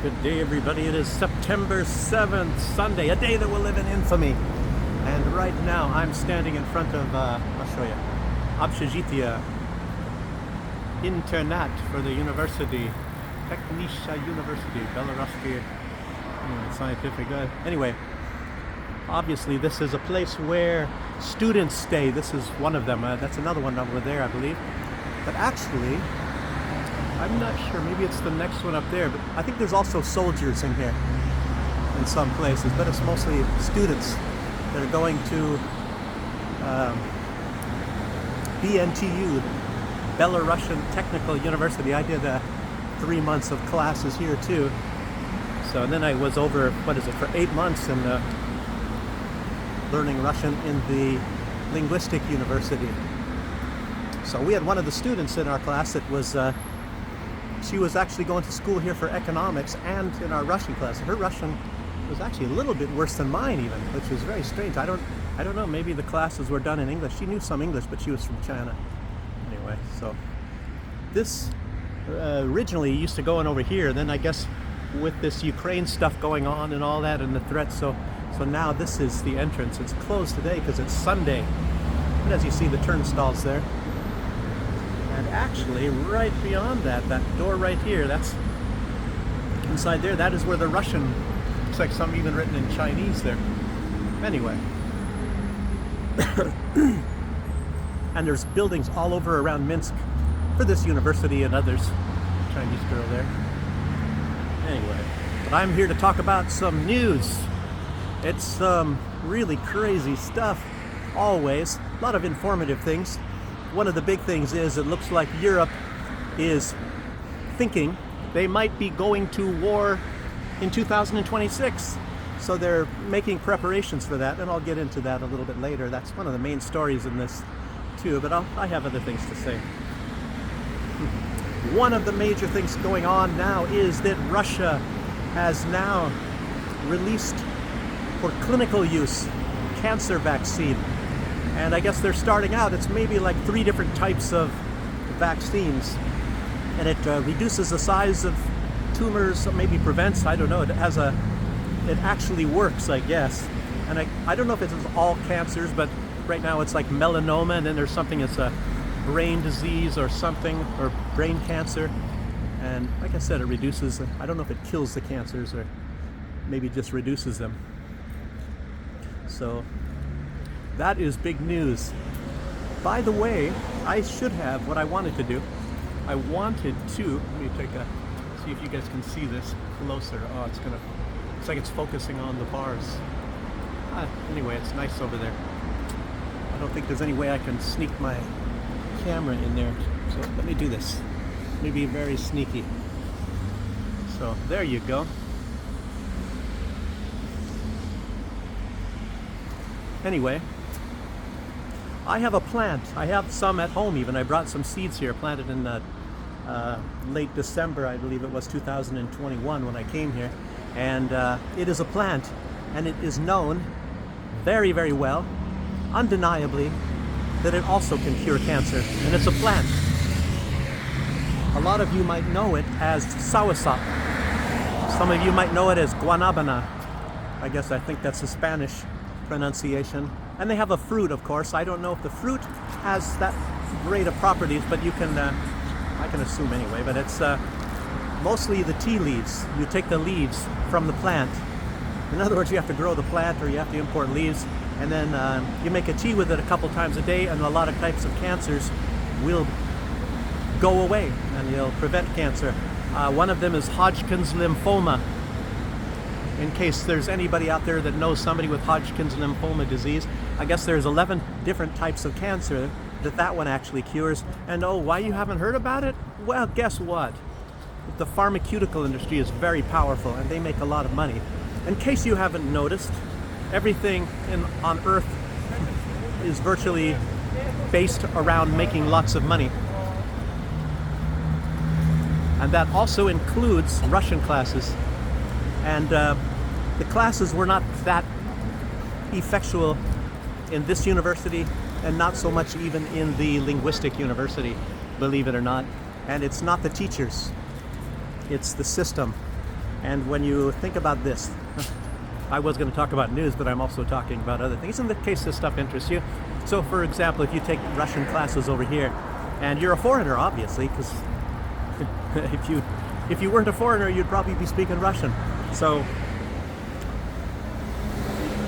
Good day, everybody. It is September 7th, Sunday, a day that will live in infamy. And right now, I'm standing in front of, I'll show you, Общежитие Internat for the university, Technische University, Belaruski Scientific. Anyway, obviously, this is a place where students stay. This is one of them. That's another one over there, I believe. But actually, I'm not sure. Maybe it's the next one up there. But I think there's also soldiers in here in some places. But it's mostly students that are going to BNTU, Belarusian Technical University. I did 3 months of classes here too. So and then I was over, for 8 months and learning Russian in the Linguistic University. So we had one of the students in our class that was she was actually going to school here for economics, and in our Russian class, her Russian was actually a little bit worse than mine even, which was very strange. I don't know, maybe the classes were done in English. She knew some English, but she was from China. Anyway, so this originally used to go in over here, then I guess with this Ukraine stuff going on and all that and the threats, so now this is the entrance. It's closed today because it's Sunday. But as you see, the turnstiles there. And actually, right beyond that door right here, that's inside there, that is where the Russian, looks like some even written in Chinese there. Anyway. And there's buildings all over around Minsk for this university and others. Chinese girl there. Anyway, but I'm here to talk about some news. It's some really crazy stuff, always. A lot of informative things. One of the big things is it looks like Europe is thinking they might be going to war in 2026. So they're making preparations for that, and I'll get into that a little bit later. That's one of the main stories in this too, but I have other things to say. One of the major things going on now is that Russia has now released for clinical use cancer vaccine. And I guess they're starting out, it's maybe like 3 different types of vaccines. And it reduces the size of tumors, maybe prevents, I don't know. It actually works, I guess. And I don't know if it's all cancers, but right now it's like melanoma, and then there's something that's a brain disease or something, or brain cancer. And like I said, it reduces, I don't know if it kills the cancers or maybe just reduces them. So that is big news. By the way, I should have, what I wanted to do, I wanted to, let me see if you guys can see this closer. Oh, looks like it's focusing on the bars. Anyway, it's nice over there. I don't think there's any way I can sneak my camera in there. So let me do this. Let me be very sneaky. So there you go. Anyway, I have a plant. I have some at home even. I brought some seeds here, planted in late December, I believe it was 2021 when I came here. And it is a plant, and it is known very, very well, undeniably, that it also can cure cancer. And it's a plant. A lot of you might know it as soursop. Some of you might know it as guanabana. I think that's the Spanish pronunciation. And they have a fruit, of course. I don't know if the fruit has that great of properties, but you can, I can assume anyway, but it's mostly the tea leaves. You take the leaves from the plant. In other words, you have to grow the plant, or you have to import leaves, and then you make a tea with it a couple times a day, and a lot of types of cancers will go away, and you'll prevent cancer. One of them is Hodgkin's lymphoma. In case there's anybody out there that knows somebody with Hodgkin's lymphoma disease, I guess there's 11 different types of cancer that one actually cures. And oh, why you haven't heard about it? Well, guess what? The pharmaceutical industry is very powerful, and they make a lot of money. In case you haven't noticed, everything on Earth is virtually based around making lots of money. And that also includes Russian classes. And the classes were not that effectual in this university, and not so much even in the Linguistic University, believe it or not. And it's not the teachers, it's the system. And when you think about this, I was going to talk about news, but I'm also talking about other things in the case this stuff interests you. So, for example, if you take Russian classes over here, and you're a foreigner, obviously, because if you weren't a foreigner, you'd probably be speaking Russian. So,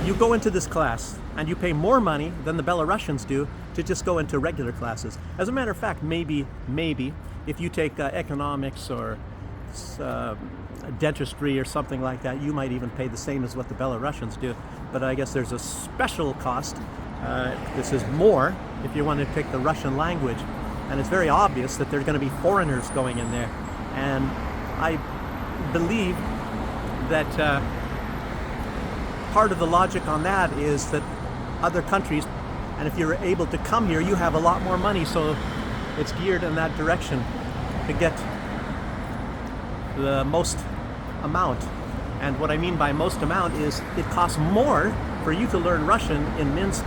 you go into this class, and you pay more money than the Belarusians do to just go into regular classes. As a matter of fact, maybe, if you take economics or dentistry or something like that, you might even pay the same as what the Belarusians do. But I guess there's a special cost. This is more if you want to take the Russian language. And it's very obvious that there are going to be foreigners going in there. And I believe that part of the logic on that is that other countries, and if you're able to come here, you have a lot more money, so it's geared in that direction to get the most amount. And what I mean by most amount is it costs more for you to learn Russian in Minsk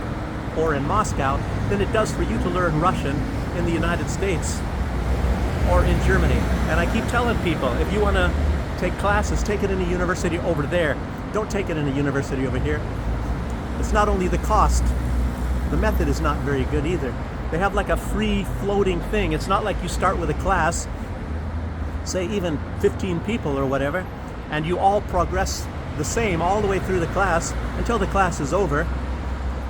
or in Moscow than it does for you to learn Russian in the United States or in Germany. And I keep telling people, if you want to take classes, take it in a university over there. Don't take it in a university over here. It's not only the cost, the method is not very good either. They have like a free floating thing. It's not like you start with a class, say even 15 people or whatever, and you all progress the same all the way through the class until the class is over,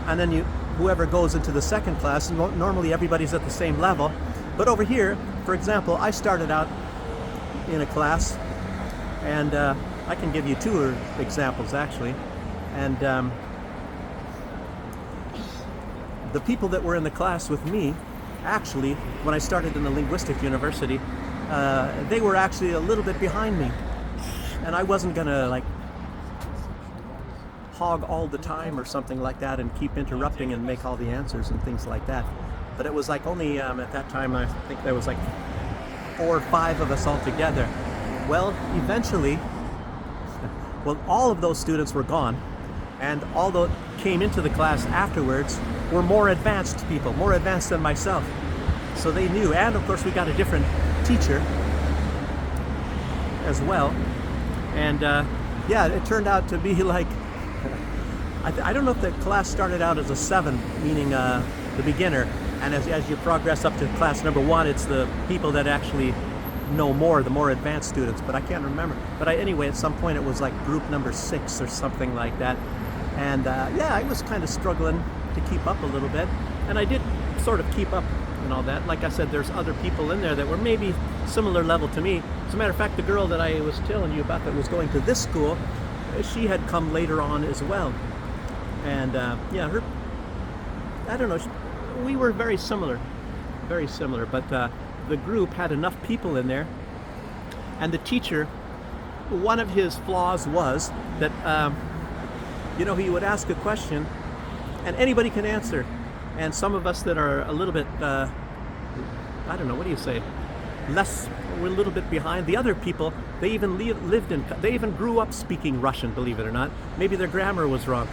and then whoever goes into the second class, normally everybody's at the same level. But over here, for example, I started out in a class, and I can give you two examples actually, and the people that were in the class with me, actually, when I started in the linguistic university, they were actually a little bit behind me, and I wasn't gonna like hog all the time or something like that and keep interrupting and make all the answers and things like that. But it was like only at that time, I think there was like 4 or 5 of us all together. Well, eventually, all of those students were gone, and all that came into the class afterwards were more advanced people, more advanced than myself. So they knew, and of course we got a different teacher as well. And yeah, it turned out to be like, I don't know if the class started out as a 7, meaning the beginner, and as you progress up to class number 1, it's the people that actually know more, the more advanced students, but I can't remember. But anyway, at some point it was like group number 6 or something like that. And yeah, I was kind of struggling to keep up a little bit, and I did sort of keep up and all that. Like I said, there's other people in there that were maybe similar level to me. As a matter of fact, the girl that I was telling you about that was going to this school, she had come later on as well. And yeah, I don't know, we were very similar, but the group had enough people in there, and the teacher, one of his flaws was that you know, he would ask a question and anybody can answer, and some of us that are a little bit I don't know, what do you say, we're a little bit behind. The other people, they even they even grew up speaking Russian, believe it or not. Maybe their grammar was wrong.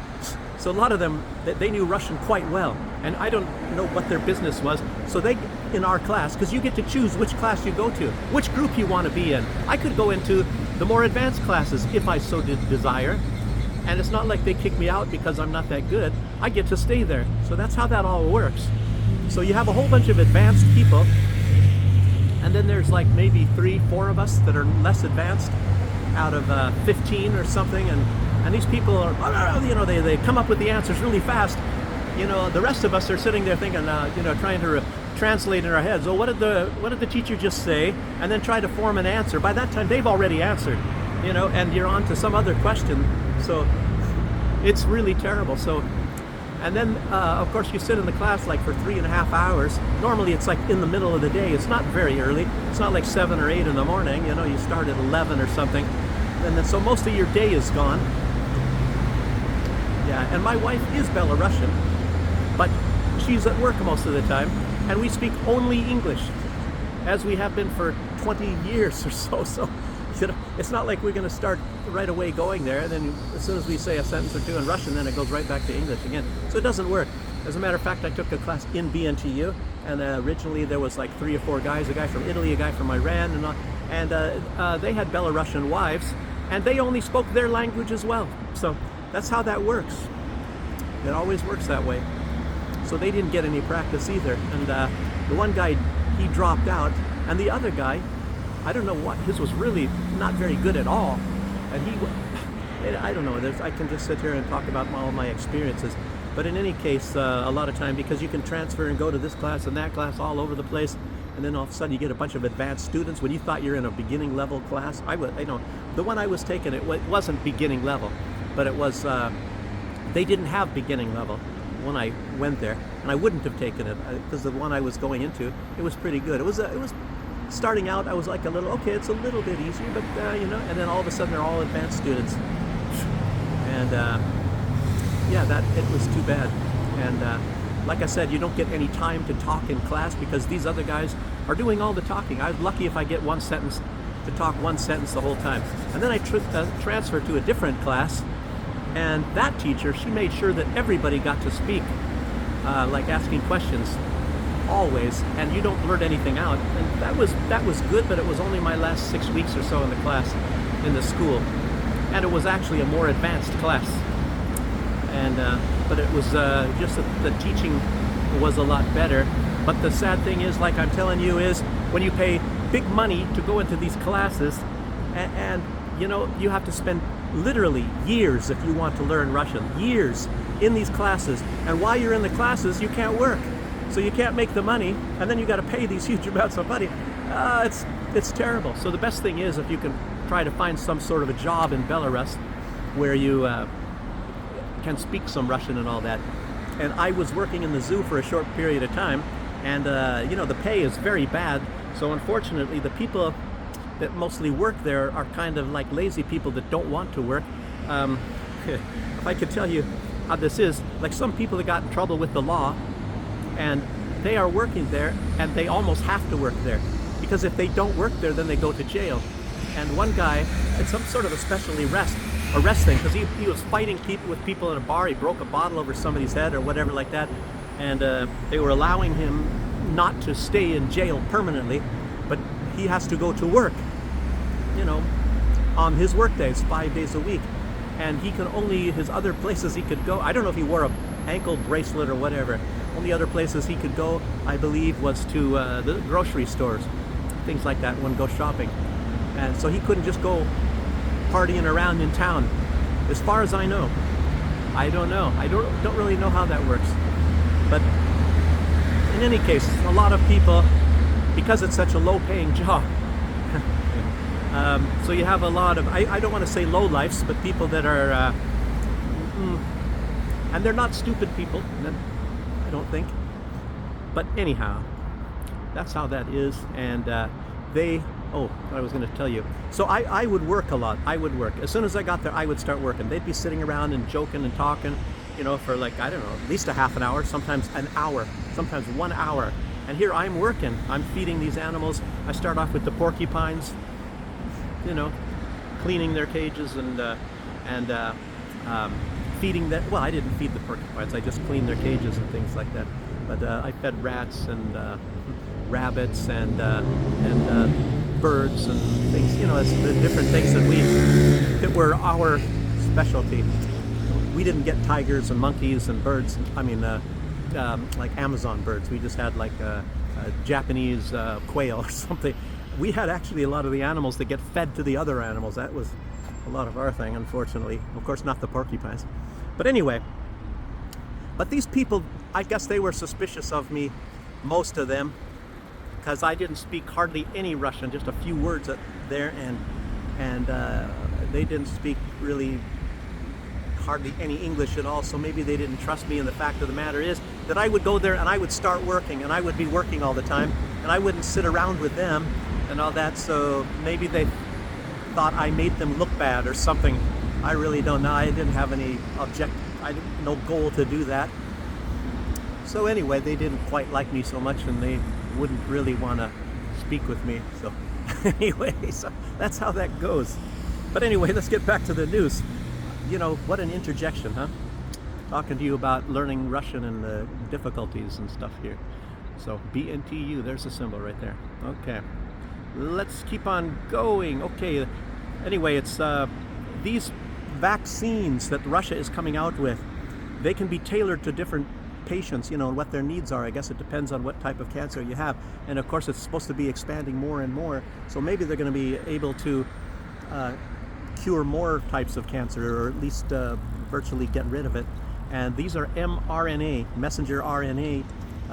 So a lot of them, they knew Russian quite well, and I don't know what their business was. So they, in our class, because you get to choose which class you go to, which group you want to be in. I could go into the more advanced classes if I so did desire, and it's not like they kick me out because I'm not that good. I get to stay there. So that's how that all works. So you have a whole bunch of advanced people, and then there's like maybe 3, 4 of us that are less advanced out of 15 or something, and these people are, you know, they come up with the answers really fast. You know, the rest of us are sitting there thinking, you know, trying to translate in our heads. Oh, what did the teacher just say? And then try to form an answer. By that time, they've already answered, you know, and you're on to some other question. So it's really terrible. So, and then of course you sit in the class like for 3.5 hours. Normally it's like in the middle of the day. It's not very early. It's not like 7 or 8 in the morning. You know, you start at 11 or something, and then so most of your day is gone. Yeah, and my wife is Belarusian, but she's at work most of the time, and we speak only English, as we have been for 20 years or so. So, you know, it's not like we're going to start right away going there, and then as soon as we say a sentence or two in Russian, then it goes right back to English again. So it doesn't work. As a matter of fact, I took a class in BNTU, and originally there was like 3 or 4 guys, a guy from Italy, a guy from Iran, and they had Belarusian wives, and they only spoke their language as well. So that's how that works. It always works that way. So they didn't get any practice either. And the one guy, he dropped out, and the other guy, I don't know what, his was really not very good at all. And I don't know, I can just sit here and talk about all my experiences. But in any case, a lot of time, because you can transfer and go to this class and that class all over the place, and then all of a sudden you get a bunch of advanced students when you thought you're in a beginning level class. The one I was taking, it wasn't beginning level, but it was, they didn't have beginning level when I went there, and I wouldn't have taken it because the one I was going into, it was pretty good. It was starting out, I was like okay, it's a little bit easier, but and then all of a sudden they're all advanced students, and it was too bad. And like I said, you don't get any time to talk in class because these other guys are doing all the talking. I was lucky if I get one sentence to talk one sentence the whole time, and then I transferred to a different class. And that teacher, she made sure that everybody got to speak, like asking questions, always, and you don't blurt anything out. And that was good, but it was only my last 6 weeks or so in the class, in the school, and it was actually a more advanced class. And but it was just that the teaching was a lot better. But the sad thing is, like I'm telling you, is when you pay big money to go into these classes, and you have to spend literally years if you want to learn Russian, years in these classes, and while you're in the classes you can't work, so you can't make the money, and then you got to pay these huge amounts of money. It's terrible. So the best thing is if you can try to find some sort of a job in Belarus where you can speak some Russian and all that. And I was working in the zoo for a short period of time, and the pay is very bad, so unfortunately the people that mostly work there are kind of like lazy people that don't want to work. If I could tell you how this is, like some people that got in trouble with the law, and they are working there, and they almost have to work there, because if they don't work there, then they go to jail. And one guy had some sort of a special arrest thing, because he was fighting with people in a bar. He broke a bottle over somebody's head or whatever like that, and they were allowing him not to stay in jail permanently, but he has to go to work, on his work days, 5 days a week. And his other places he could go, I don't know if he wore an ankle bracelet or whatever, only other places he could go, I believe, was to the grocery stores, things like that, when go shopping. And so he couldn't just go partying around in town, as far as I know. I don't know. I don't really know how that works. But in any case, a lot of people, because it's such a low-paying job, so you have a lot of, I don't want to say low-lifes, but people that are, and they're not stupid people, I don't think. But anyhow, that's how that is. And what I was going to tell you. So I would work a lot. I would work. As soon as I got there, I would start working. They'd be sitting around and joking and talking, for like, I don't know, at least a half an hour, sometimes an hour, sometimes 1 hour. And here I'm working. I'm feeding these animals. I start off with the porcupines, cleaning their cages and feeding them. Well, I didn't feed the porcupines. I just cleaned their cages and things like that. But I fed rats and rabbits and birds and things. It's the different things that were our specialty. We didn't get tigers and monkeys and birds. Like Amazon birds. We just had like a Japanese quail or something. We had actually a lot of the animals that get fed to the other animals. That was a lot of our thing, unfortunately. Of course, not the porcupines. But anyway, but these people, I guess they were suspicious of me, most of them, because I didn't speak hardly any Russian, just a few words there, and they didn't speak really hardly any English at all, so maybe they didn't trust me. And the fact of the matter is that I would go there and I would start working, and I would be working all the time, and I wouldn't sit around with them and all that, so maybe they thought I made them look bad or something. I really don't know. I didn't have any no goal to do that. So anyway, they didn't quite like me so much, and they wouldn't really want to speak with me. So anyway, so that's how that goes. But anyway, let's get back to the news. What an interjection, huh? Talking to you about learning Russian and the difficulties and stuff here. So BNTU, there's a symbol right there. Okay, let's keep on going. Okay, Anyway, it's these vaccines that Russia is coming out with. They can be tailored to different patients, you know, and what their needs are. I guess it depends on what type of cancer you have. And of course, it's supposed to be expanding more and more. So maybe they're going to be able to cure more types of cancer, or at least virtually get rid of it. And these are mRNA, messenger RNA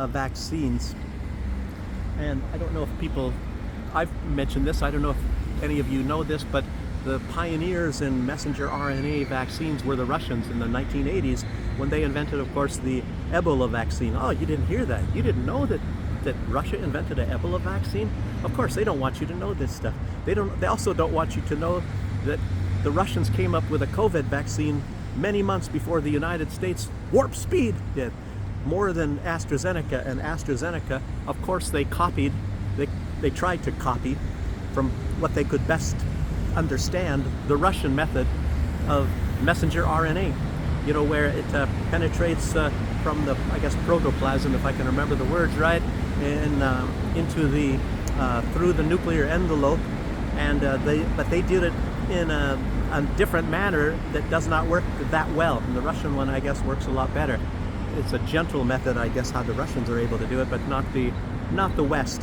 vaccines. And I don't know if people, I've mentioned this, I don't know if any of you know this, but the pioneers in messenger RNA vaccines were the Russians in the 1980s when they invented, of course, the Ebola vaccine. Oh, you didn't hear that? You didn't know that Russia invented an Ebola vaccine? Of course, they don't want you to know this stuff. They also don't want you to know that the Russians came up with a COVID vaccine many months before the United States warp speed did. More than AstraZeneca, and AstraZeneca, of course, they copied, they tried to copy from what they could best understand, the Russian method of messenger RNA, you know, where it penetrates from the, I guess, protoplasm, if I can remember the words right, and into the through the nuclear envelope, and but they did it in a different manner that does not work that well. And the Russian one, I guess, works a lot better. It's a gentle method, I guess, how the Russians are able to do it, but not the West.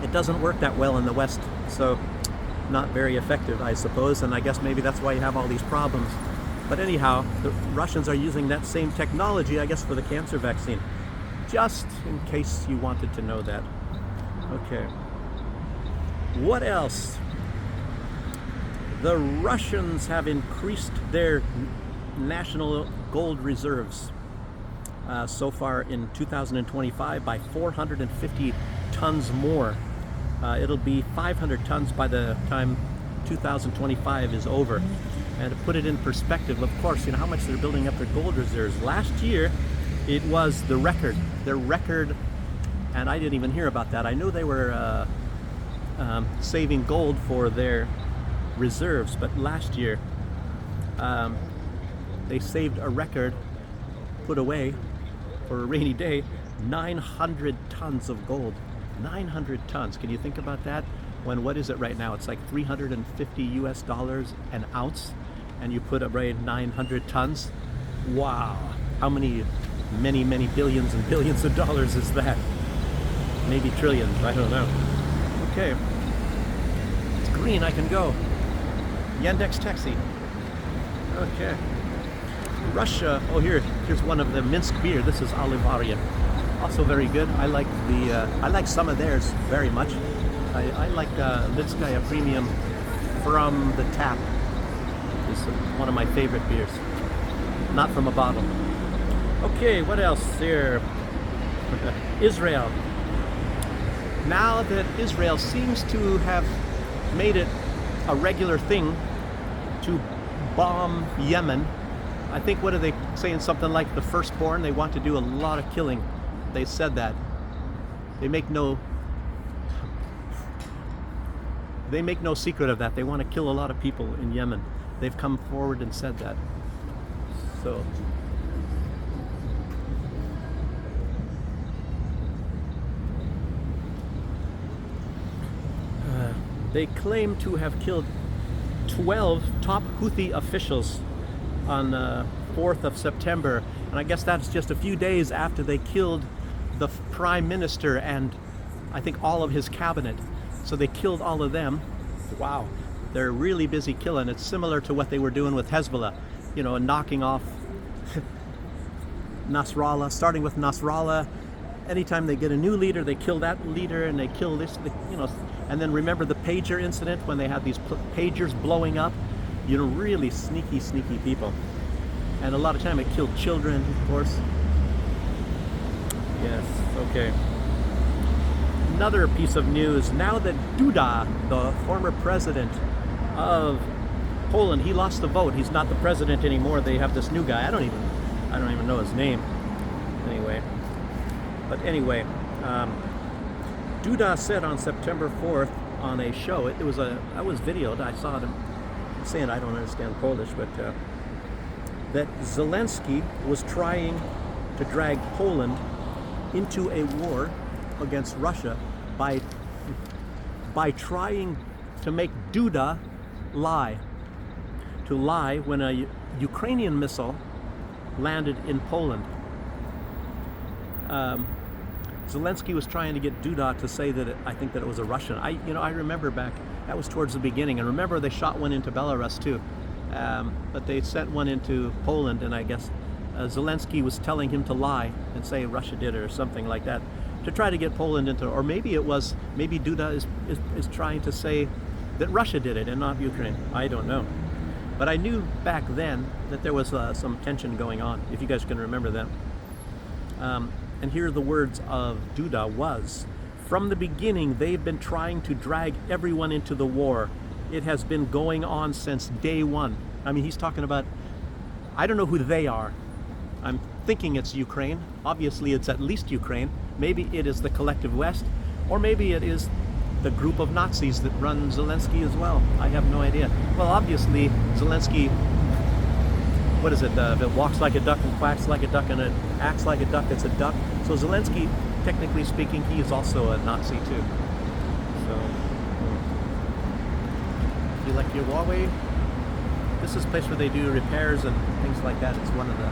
It doesn't work that well in the West, so not very effective, I suppose, and I guess maybe that's why you have all these problems. But anyhow, the Russians are using that same technology, I guess, for the cancer vaccine. Just in case you wanted to know that. Okay. What else? The Russians have increased their national gold reserves so far in 2025 by 450 tons more. It'll be 500 tons by the time 2025 is over. And to put it in perspective, of course, you know how much they're building up their gold reserves. Last year, it was their record, and I didn't even hear about that. I knew they were saving gold for their reserves, but last year they saved a record, put away for a rainy day, 900 tons of gold. 900 tons. Can you think about that? When, what is it right now? It's like $350 US an ounce, and you put away 900 tons. Wow. How many billions and billions of dollars is that? Maybe trillions, I don't know. Okay. It's green, I can go. Yandex Taxi. Okay. Russia. Oh, here's one of the Minsk beer. This is Olivaria. Also very good. I like I like some of theirs very much. I like Litskaya Premium from the tap. It's one of my favorite beers. Not from a bottle. Okay, what else here? Israel. Now that Israel seems to have made it a regular thing to bomb Yemen, I think, what are they saying? Something like the firstborn. They want to do a lot of killing. They said that. They make no secret of that. They want to kill a lot of people in Yemen. They've come forward and said that. So they claim to have killed 12 top Houthi officials on 4th of September. And I guess that's just a few days after they killed the prime minister and I think all of his cabinet. So they killed all of them. Wow. They're really busy killing. It's similar to what they were doing with Hezbollah, you know, knocking off Nasrallah, starting with Nasrallah. Anytime they get a new leader, they kill that leader and they kill this, you know. And then remember the pager incident when they had these pagers blowing up? You know, really sneaky people. And a lot of time it killed children, of course. Yes, okay. Another piece of news. Now that Duda, the former president of Poland, he lost the vote. He's not the president anymore. They have this new guy. I don't even know his name. Anyway, Duda said on September 4th on a show, I was videoed, I saw them saying, I don't understand Polish, but that Zelensky was trying to drag Poland into a war against Russia by trying to make Duda lie. To lie when a Ukrainian missile landed in Poland. Zelensky was trying to get Duda to say that I think that it was a Russian. I remember back, that was towards the beginning, and remember they shot one into Belarus too, but they sent one into Poland, and I guess Zelensky was telling him to lie and say Russia did it or something like that, to try to get Poland into, or maybe Duda is trying to say that Russia did it and not Ukraine. I don't know. But I knew back then that there was some tension going on, if you guys can remember that. And here the words of Duda was, "From the beginning, they've been trying to drag everyone into the war. It has been going on since day one." I mean, he's talking about, I don't know who they are. I'm thinking it's Ukraine. Obviously, it's at least Ukraine. Maybe it is the collective West, or maybe it is the group of Nazis that run Zelensky as well. I have no idea. Well, obviously, Zelensky, what is it? If it walks like a duck and quacks like a duck and it acts like a duck, it's a duck. So Zelensky, technically speaking, he is also a Nazi too. So, if you like your Huawei, this is a place where they do repairs and things like that. It's one of the,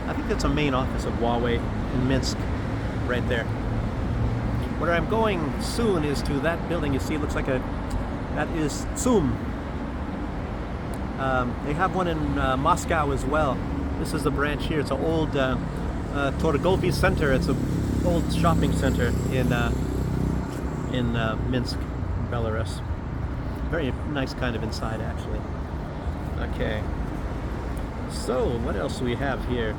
I think that's a main office of Huawei in Minsk, right there. Where I'm going soon is to that building. You see, it looks like that is Tsum. They have one in Moscow as well. This is the branch here. It's an old Torgovy Center. It's an old shopping center in Minsk, Belarus. Very nice kind of inside, actually. Okay. So, what else do we have here?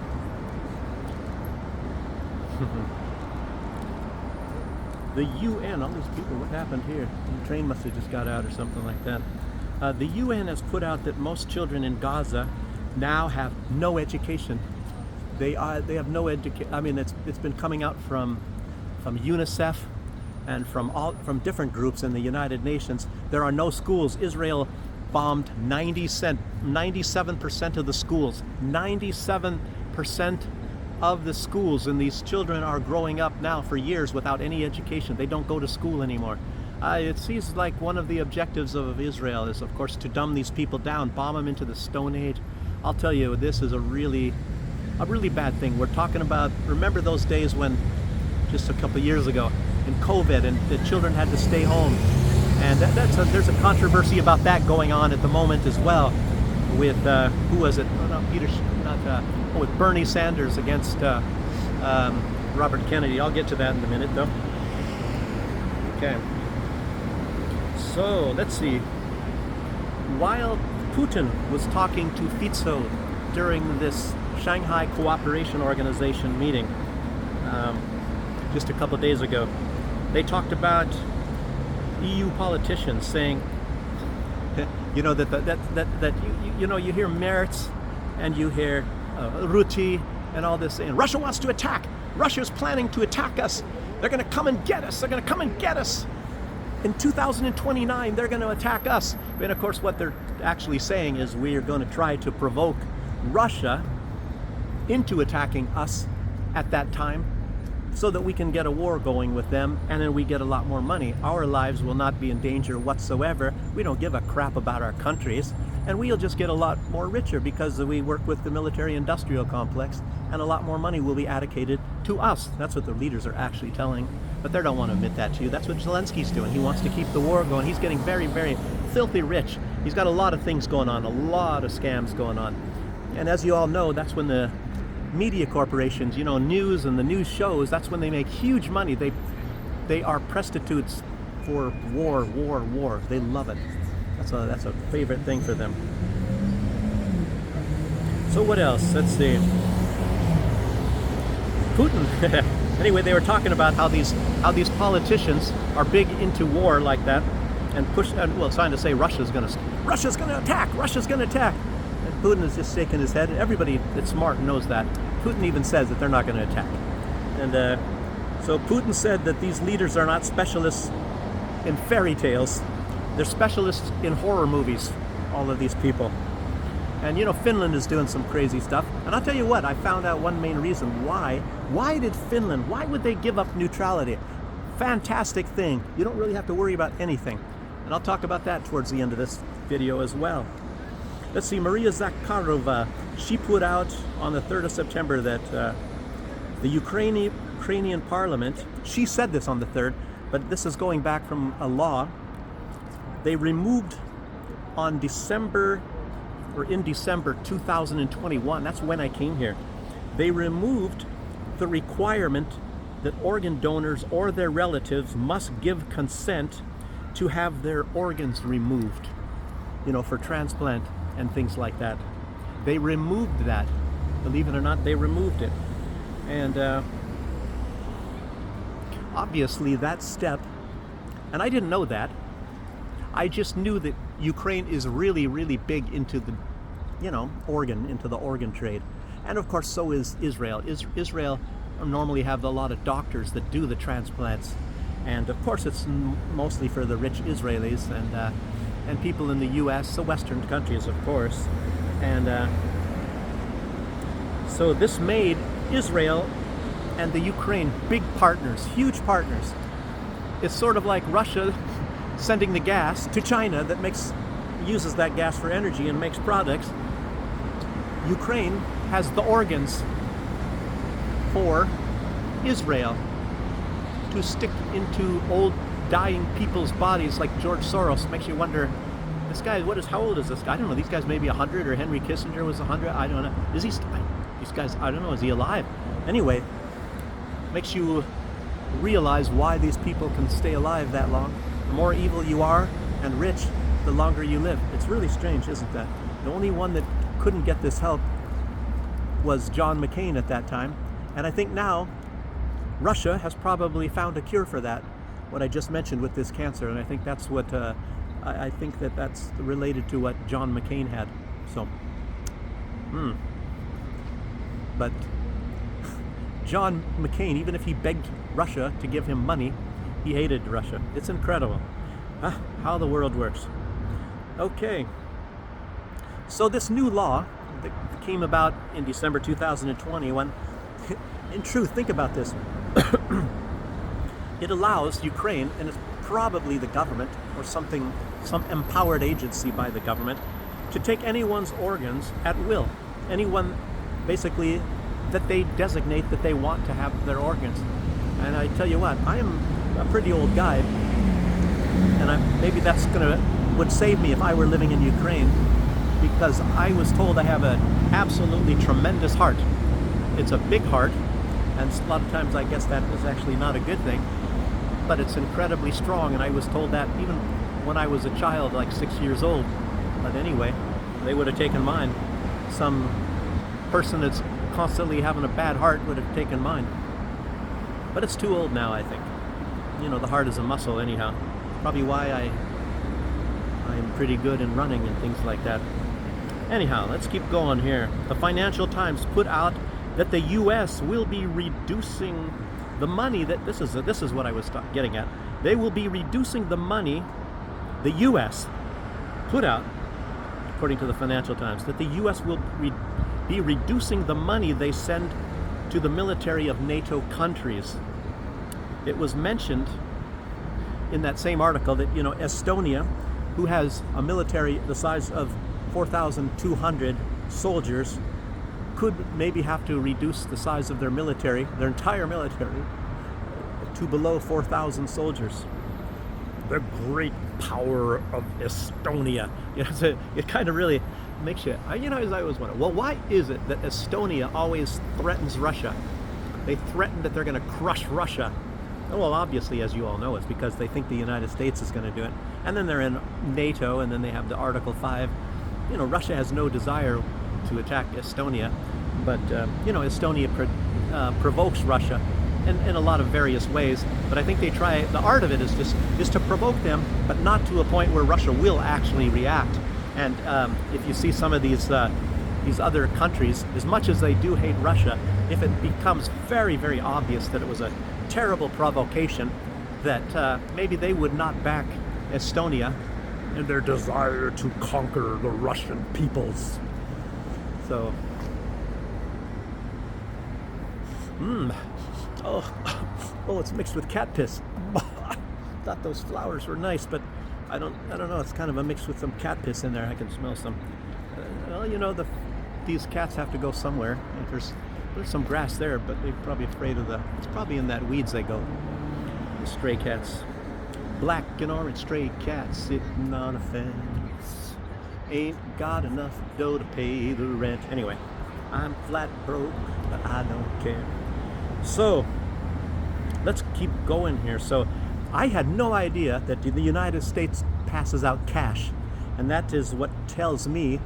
The UN, all these people, what happened here? The train must have just got out or something like that. The UN has put out that most children in Gaza now have no education. They have no education. I mean, it's been coming out from UNICEF and from different groups in the United Nations. There are no schools. Israel bombed 97% of the schools. 97% of the schools, and these children are growing up now for years without any education. They don't go to school anymore. It seems like one of the objectives of Israel is, of course, to dumb these people down, bomb them into the Stone Age. I'll tell you, this is a really bad thing. We're talking about, remember those days when, just a couple of years ago, in COVID, and the children had to stay home. And there's a controversy about that going on at the moment as well, with, who was it? Oh, no, with Bernie Sanders against Robert Kennedy. I'll get to that in a minute, though. Okay. So, let's see. While Putin was talking to Fico during this Shanghai Cooperation Organization meeting just a couple of days ago, they talked about EU politicians saying, you know, you hear Merz and you hear Rutte and all this saying, Russia wants to attack. Russia's planning to attack us. They're going to come and get us. They're going to come and get us. In 2029, they're going to attack us. And of course, what they're actually saying is we are going to try to provoke Russia into attacking us at that time so that we can get a war going with them, and then we get a lot more money. Our lives will not be in danger whatsoever. We don't give a crap about our countries, and we'll just get a lot more richer because we work with the military-industrial complex, and a lot more money will be allocated to us. That's what the leaders are actually telling, but they don't want to admit that to you. That's what Zelensky's doing. He wants to keep the war going. He's getting very, very filthy rich. He's got a lot of things going on, a lot of scams going on. And as you all know, that's when the media corporations, you know, news and the news shows, that's when they make huge money. They are prostitutes for war. They love it. That's a favorite thing for them. So what else? Let's see. Putin. Anyway, they were talking about how these politicians are big into war like that, and it's trying to say Russia's going to attack. And Putin is just shaking his head. Everybody that's smart knows that. Putin even says that they're not going to attack. And so Putin said that these leaders are not specialists in fairy tales. They're specialists in horror movies, all of these people. And you know, Finland is doing some crazy stuff. And I'll tell you what, I found out one main reason why. Why would they give up neutrality? Fantastic thing. You don't really have to worry about anything. And I'll talk about that towards the end of this video as well. Let's see, Maria Zakharova, she put out on the 3rd of September that the Ukrainian parliament, she said this on the 3rd, but this is going back from a law. They removed in December 2021, that's when I came here, they removed the requirement that organ donors or their relatives must give consent to have their organs removed, for transplant and things like that. They removed that. Believe it or not, they removed it. And obviously that step, and I didn't know that, I just knew that Ukraine is really, really big into the, into the organ trade. And of course, so is Israel. Israel normally have a lot of doctors that do the transplants. And of course, it's mostly for the rich Israelis and people in the U.S., the Western countries, of course. And so this made Israel and the Ukraine big partners, huge partners. It's sort of like Russia sending the gas to China that uses that gas for energy and makes products. Ukraine has the organs for Israel to stick into old dying people's bodies, like George Soros. Makes you wonder, this guy, how old is this guy? I don't know, these guys maybe 100, or Henry Kissinger was 100, I don't know. These guys, I don't know, is he alive? Anyway, makes you realize why these people can stay alive that long. The more evil you are and rich, the longer you live. It's really strange, isn't that? The only one that couldn't get this help was John McCain at that time. And I think now Russia has probably found a cure for that, what I just mentioned with this cancer. And I think that's what, I think that's related to what John McCain had. So, But John McCain, even if he begged Russia to give him money, he hated Russia. It's incredible how the world works. Okay, so this new law that came about in December 2021, in truth, think about this. It allows Ukraine, and it's probably the government or some empowered agency by the government, to take anyone's organs at will. Anyone, basically, that they designate that they want to have their organs. And I tell you what, I am a pretty old guy, and maybe that's would save me if I were living in Ukraine, because I was told I have an absolutely tremendous heart. It's a big heart, and a lot of times I guess that is actually not a good thing, but it's incredibly strong, and I was told that even when I was a child, like 6 years old. But anyway, they would have taken mine. Some person that's constantly having a bad heart would have taken mine. But it's too old now, I think. The heart is a muscle anyhow. Probably why I'm pretty good in running and things like that. Anyhow, let's keep going here. The Financial Times put out that the U.S. will be reducing the money that, this is what I was getting at. They will be reducing the money the U.S. put out, according to the Financial Times, that the U.S. will be reducing the money they send to the military of NATO countries. It was mentioned in that same article that, Estonia, who has a military the size of 4,200 soldiers, could maybe have to reduce the size of their military, their entire military, to below 4,000 soldiers. The great power of Estonia. It kind of really makes you, as I always wonder, well, why is it that Estonia always threatens Russia? They threaten that they're going to crush Russia. Well, obviously, as you all know, it's because they think the United States is going to do it. And then they're in NATO, and then they have the Article 5. Russia has no desire to attack Estonia, but, Estonia provokes Russia in a lot of various ways. But I think they try, the art of it is to provoke them, but not to a point where Russia will actually react. And if you see some of these other countries, as much as they do hate Russia, if it becomes very, very obvious that it was a terrible provocation, that maybe they would not back Estonia in their desire to conquer the Russian peoples. So, oh, it's mixed with cat piss. Thought those flowers were nice, but I don't know. It's kind of a mix with some cat piss in there. I can smell some. Well, you know, these cats have to go somewhere. There's some grass there, but they're probably afraid of it's probably in that weeds they go. The stray cats. Black and orange stray cats sitting on a fence. Ain't got enough dough to pay the rent. Anyway, I'm flat broke, but I don't care. So, let's keep going here. So, I had no idea that the United States passes out cash. And that is what tells me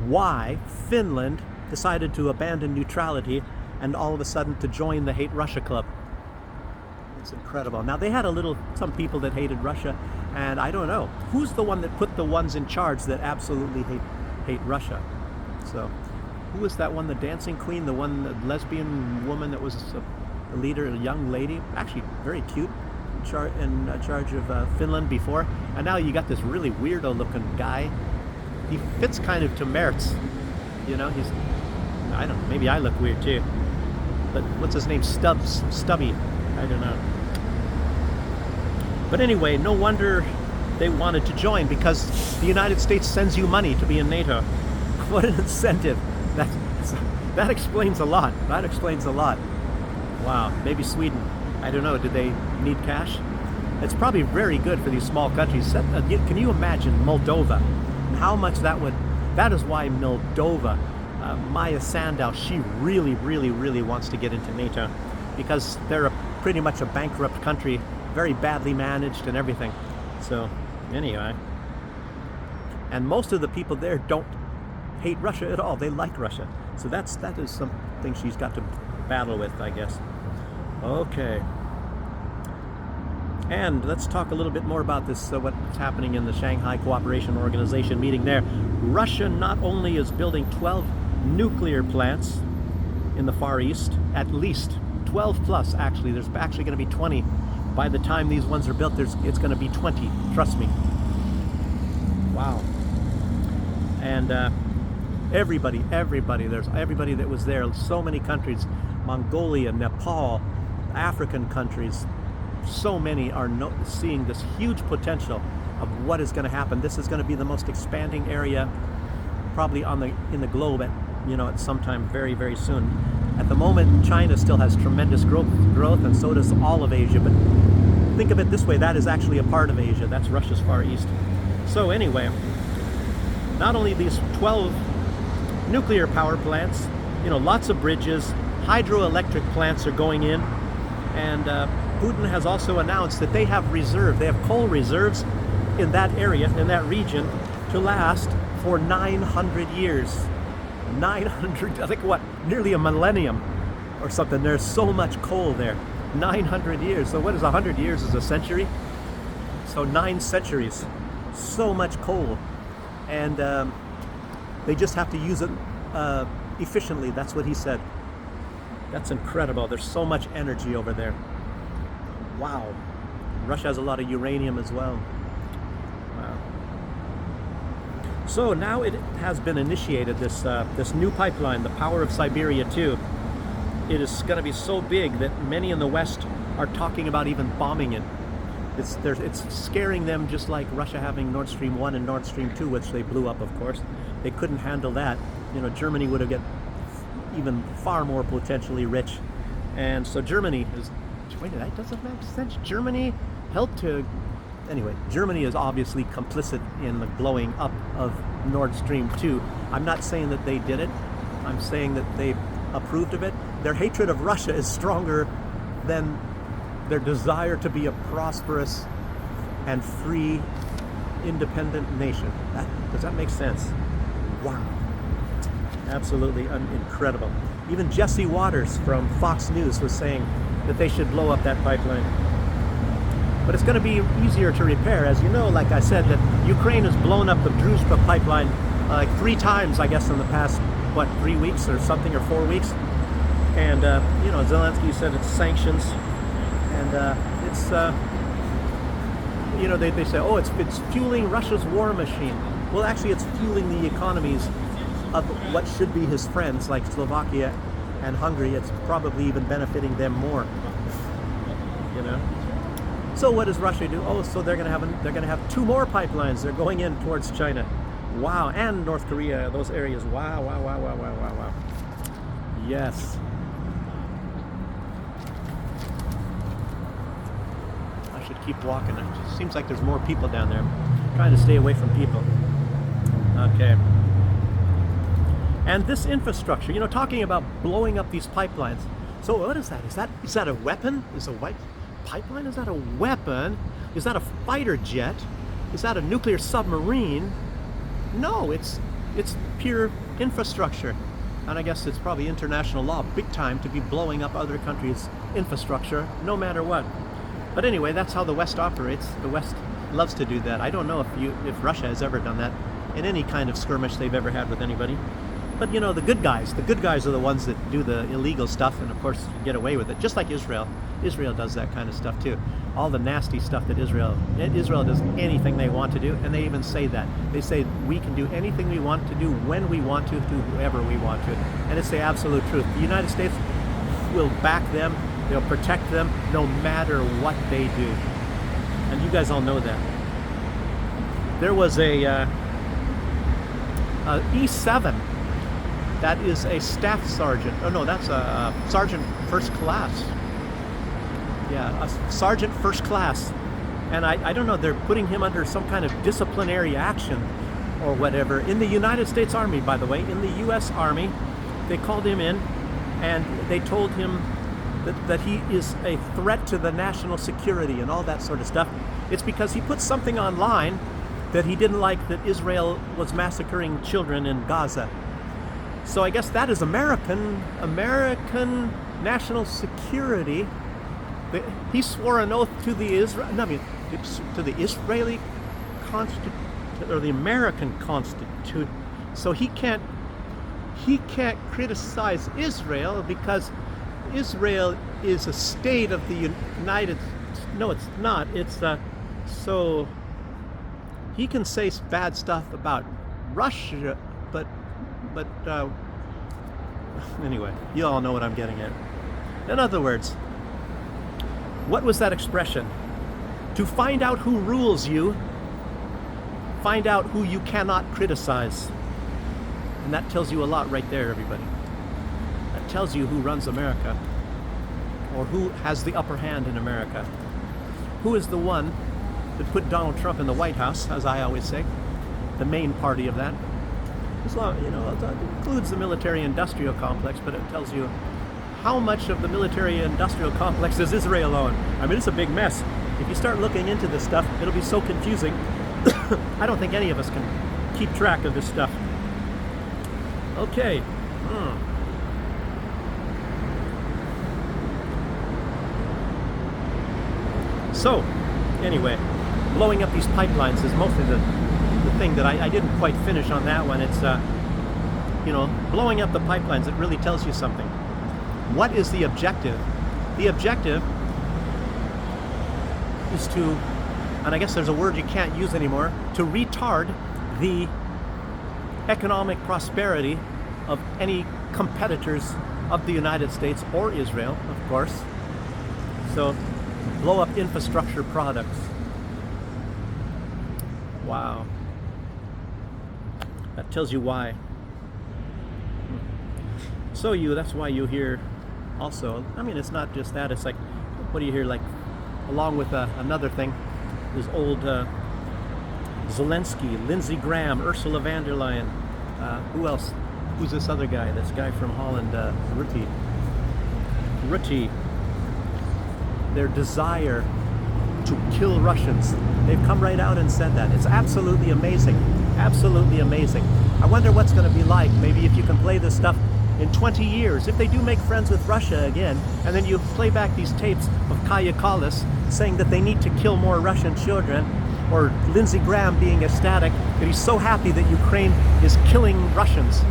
why Finland decided to abandon neutrality and all of a sudden to join the Hate Russia Club. It's incredible. Now, they had some people that hated Russia, and I don't know. Who's the one that put the ones in charge that absolutely hate Russia? So, who was that one, the dancing queen, the lesbian woman that was a leader, a young lady, actually very cute, in charge of Finland before, and now you got this really weirdo looking guy. He fits kind of to Merz, you know. I don't know, maybe I look weird too, but what's his name, Stubby, I don't know. But anyway, no wonder they wanted to join, because the United States sends you money to be in NATO. What an incentive. That explains a lot. That explains a lot. Wow, maybe Sweden. I don't know, did they need cash? It's probably very good for these small countries. Can you imagine Moldova? And how much that is why Moldova, Maya Sandu, she really, really, really wants to get into NATO, because they're pretty much a bankrupt country, very badly managed and everything. So, anyway. And most of the people there don't hate Russia at all. They like Russia. So that is something she's got to battle with, I guess. Okay. And let's talk a little bit more about this, what's happening in the Shanghai Cooperation Organization meeting there. Russia not only is building 12 nuclear plants in the Far East, at least 12 plus actually. There's actually going to be 20. By the time these ones are built, it's going to be 20. Trust me. Wow. And everybody that was there, so many countries, Mongolia, Nepal, African countries, so many are seeing this huge potential of what is going to happen. This is going to be the most expanding area probably in the globe at some time very, very soon. At the moment, China still has tremendous growth, and so does all of Asia. But think of it this way, that is actually a part of Asia. That's Russia's Far East. So anyway, not only these 12 nuclear power plants, lots of bridges, hydroelectric plants are going in, and Putin has also announced that they have coal reserves in that area, in that region, to last for 900 years. 900, I think nearly a millennium or something. There's so much coal there. 900 years. So what is 100 years is a century? So 9 centuries. So much coal. And they just have to use it efficiently. That's what he said. That's incredible. There's so much energy over there. Wow. Russia has a lot of uranium as well. Wow. So now it has been initiated, this new pipeline, the Power of Siberia 2. It is going to be so big that many in the West are talking about even bombing it. It's scaring them, just like Russia having Nord Stream 1 and Nord Stream 2, which they blew up, of course. They couldn't handle that. Germany would have get even far more potentially rich. And so Germany is... Wait, that doesn't make sense. Germany helped to... Anyway, Germany is obviously complicit in the blowing up of Nord Stream 2. I'm not saying that they did it. I'm saying that they approved of it. Their hatred of Russia is stronger than their desire to be a prosperous and free, independent nation. Does that make sense? Wow. Absolutely incredible. Even Jesse Waters from Fox News was saying that they should blow up that pipeline. But it's going to be easier to repair. As you know, like I said, that Ukraine has blown up the Druzhba pipeline like 3 times, I guess, in the past, 3 weeks or something, or 4 weeks. And, Zelensky said it's sanctions. And it's, they say, oh, it's fueling Russia's war machine. Well, actually, it's fueling the economies of what should be his friends, like Slovakia and Hungary. It's probably even benefiting them more, So what does Russia do? Oh, so they're going to have two more pipelines. They're going in towards China. Wow, and North Korea, those areas. Wow, wow, wow, wow, wow, wow, wow. Yes. I should keep walking. It seems like there's more people down there. I'm trying to stay away from people. Okay. And this infrastructure, you know, talking about blowing up these pipelines. So what is that? Is that a weapon? Is a white pipeline? Is that a weapon? Is that a fighter jet? Is that a nuclear submarine? No, it's pure infrastructure. And I guess it's probably international law, big time, to be blowing up other countries' infrastructure, no matter what. But anyway, that's how the West operates. The West loves to do that. I don't know if Russia has ever done that in any kind of skirmish they've ever had with anybody. But you know, the good guys are the ones that do the illegal stuff, and of course get away with it, just like Israel. Israel does that kind of stuff too. All the nasty stuff that Israel does anything they want to do, and they even say that. They say we can do anything we want to do when we want to whoever we want to. And it's the absolute truth. The United States will back them, they'll protect them no matter what they do. And you guys all know that. There was a E7. That is a staff sergeant. Oh no, that's a sergeant first class. Yeah, a sergeant first class. And I don't know, they're putting him under some kind of disciplinary action or whatever. In the United States Army, by the way, in the U.S. Army, they called him in and they told him that he is a threat to the national security and all that sort of stuff. It's because he put something online that he didn't like, that Israel was massacring children in Gaza. So I guess that is American national security. He swore an oath to the Israeli Constitution, or the American Constitution. So he can't criticize Israel because Israel is a state of the United. No, it's not. It's so he can say bad stuff about Russia, but anyway, you all know what I'm getting at. In other words, what was that expression? To find out who rules you, find out who you cannot criticize. And that tells you a lot right there, everybody. That tells you who runs America, or who has the upper hand in America. Who is the one that put Donald Trump in the White House, as I always say, the main party of that. As long, you know, it includes the military-industrial complex, but it tells you how much of the military-industrial complex does Israel own. I mean, it's a big mess. If you start looking into this stuff, it'll be so confusing. I don't think any of us can keep track of this stuff. Okay. So, anyway, blowing up these pipelines is mostly the thing that I didn't quite finish on that one. It's, you know, blowing up the pipelines, it really tells you something. What is the objective? The objective is to, and I guess there's a word you can't use anymore, to retard the economic prosperity of any competitors of the United States or Israel, of course. So, blow up infrastructure products. Wow. That tells you why. So that's why you hear also, I mean, it's not just that, it's like, what do you hear, like, along with another thing, is old Zelensky, Lindsey Graham, Ursula von der Leyen, who else? Who's this other guy? This guy from Holland, Rutte. Their desire to kill Russians. They've come right out and said that. It's absolutely amazing. Absolutely amazing. I wonder what's going to be like, maybe if you can play this stuff in 20 years, if they do make friends with Russia again, and then you play back these tapes of Kaya Kallas saying that they need to kill more Russian children, or Lindsey Graham being ecstatic that he's so happy that Ukraine is killing Russians.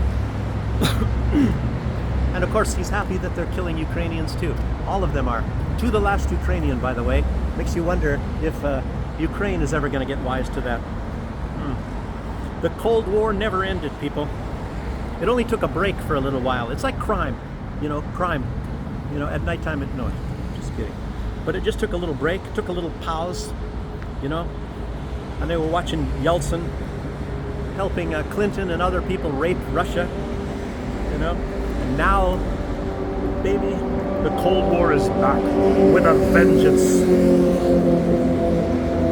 And of course, he's happy that they're killing Ukrainians too. All of them are. To the last Ukrainian, by the way. Makes you wonder if Ukraine is ever going to get wise to that. The Cold War never ended, people. It only took a break for a little while. It's like crime. You know, crime. You know, at nighttime, no, just kidding. But it just took a little break, took a little pause, you know. And they were watching Yeltsin helping Clinton and other people rape Russia, you know. And now, baby, the Cold War is back with a vengeance.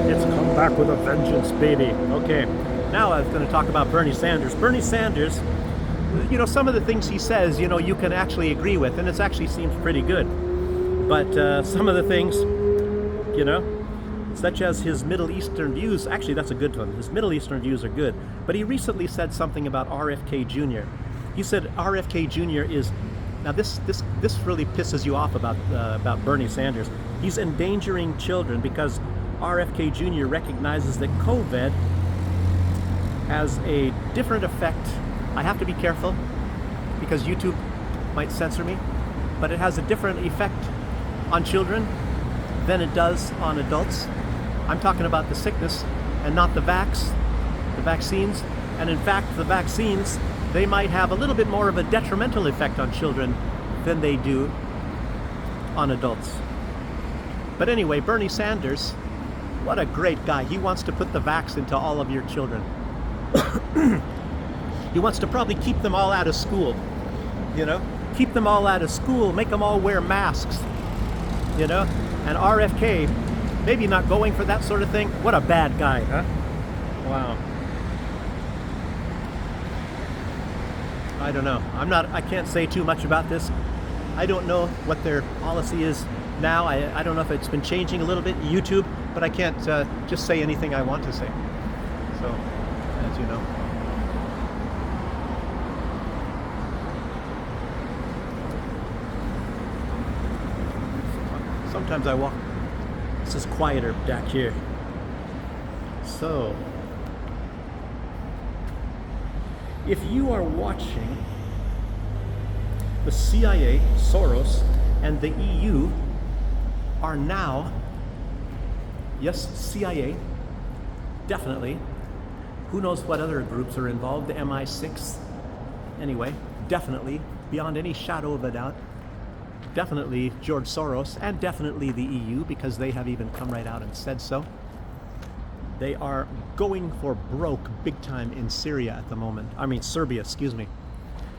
It's come back with a vengeance, baby. Okay, now I was going to talk about Bernie Sanders. Bernie Sanders, you know, some of the things he says, you know, you can actually agree with, and it actually seems pretty good. But some of the things, you know, such as his Middle Eastern views, actually that's a good one. His Middle Eastern views are good. But he recently said something about RFK Jr. He said RFK Jr. is, now this really pisses you off about Bernie Sanders. He's endangering children because RFK Jr. recognizes that COVID has a different effect. I have to be careful because YouTube might censor me, but it has a different effect on children than it does on adults. I'm talking about the sickness and not the vaccines. And in fact, the vaccines, they might have a little bit more of a detrimental effect on children than they do on adults. But anyway, Bernie Sanders, what a great guy. He wants to put the vax into all of your children. He wants to probably keep them all out of school, you know? Keep them all out of school, make them all wear masks, you know? And RFK, maybe not going for that sort of thing. What a bad guy, huh? Wow. I don't know. I can't say too much about this. I don't know what their policy is now. I don't know if it's been changing a little bit, YouTube, but I can't just say anything I want to say. So, as you know. Sometimes I walk. This is quieter back here. So, if you are watching the CIA, Soros, and the EU are now, yes, CIA, definitely. Who knows what other groups are involved? The MI6, anyway, definitely, beyond any shadow of a doubt. Definitely George Soros, and definitely the EU, because they have even come right out and said so. They are going for broke big time in Syria at the moment. I mean, Serbia, excuse me.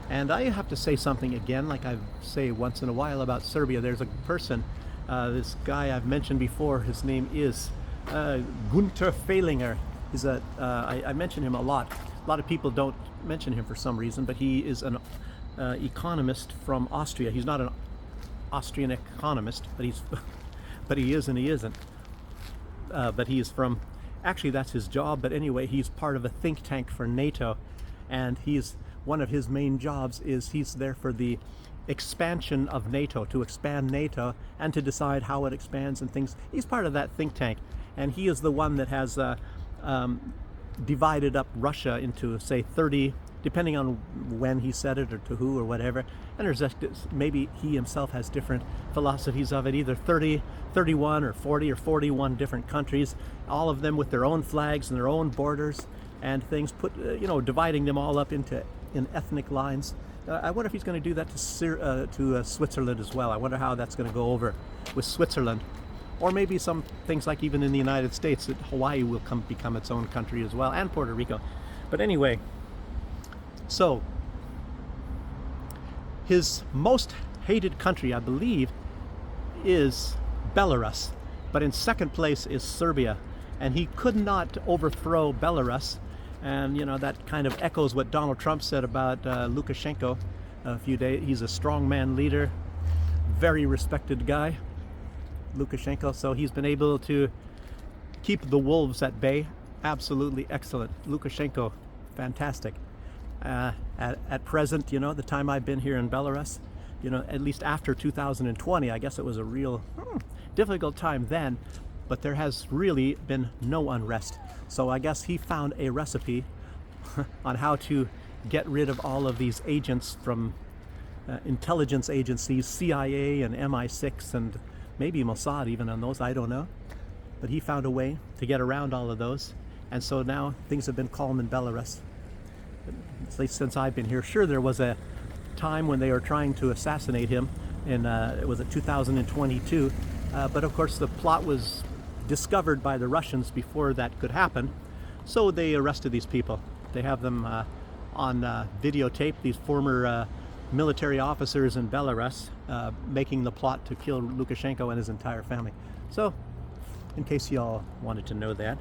And I have to say something again, like I say once in a while about Serbia. There's a person, this guy I've mentioned before, his name is Gunter Fehlinger. He's I mention him a lot. A lot of people don't mention him for some reason, but he is an economist from Austria. He's not an Austrian economist, but he is and he isn't. But he is from, actually that's his job, but anyway, he's part of a think tank for NATO, and one of his main jobs is he's there for the expansion of NATO, to expand NATO and to decide how it expands and things. He's part of that think tank, and he is the one that has divided up Russia into, say, 30, depending on when he said it or to who or whatever. And there's just, maybe he himself has different philosophies of it, either 30, 31 or 40 or 41 different countries, all of them with their own flags and their own borders and things, dividing them all up in ethnic lines. I wonder if he's going to do that to Switzerland as well. I wonder how that's going to go over with Switzerland. Or maybe some things like even in the United States, that Hawaii will become its own country as well, and Puerto Rico. But anyway, so his most hated country, I believe, is Belarus. But in second place is Serbia. And he could not overthrow Belarus. And, that kind of echoes what Donald Trump said about Lukashenko a few days. He's a strongman leader, very respected guy, Lukashenko. So he's been able to keep the wolves at bay. Absolutely excellent. Lukashenko, fantastic. At present, the time I've been here in Belarus, at least after 2020, I guess it was a real difficult time then, but there has really been no unrest. So I guess he found a recipe on how to get rid of all of these agents from intelligence agencies, CIA and MI6 and maybe Mossad even on those, I don't know. But he found a way to get around all of those. And so now things have been calm in Belarus, at least since I've been here. Sure, there was a time when they were trying to assassinate him in, it was 2022, But of course, the plot was discovered by the Russians before that could happen, so they arrested these people. They have them on videotape, these former military officers in Belarus making the plot to kill Lukashenko and his entire family. So, in case y'all wanted to know that.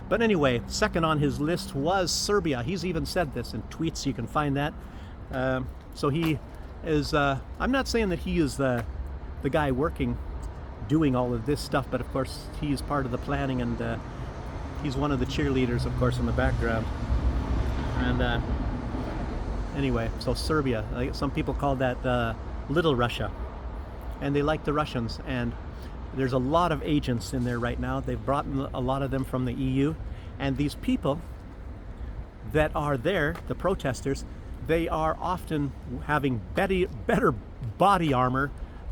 But anyway, second on his list was Serbia. He's even said this in tweets, you can find that. So he is, I'm not saying that he is the guy doing all of this stuff, but of course he's part of the planning, and he's one of the cheerleaders, of course, in the background. And anyway, so Serbia, some people call that Little Russia, and they like the Russians, and there's a lot of agents in there right now. They've brought a lot of them from the EU, and these people that are there, the protesters, they are often having better body armor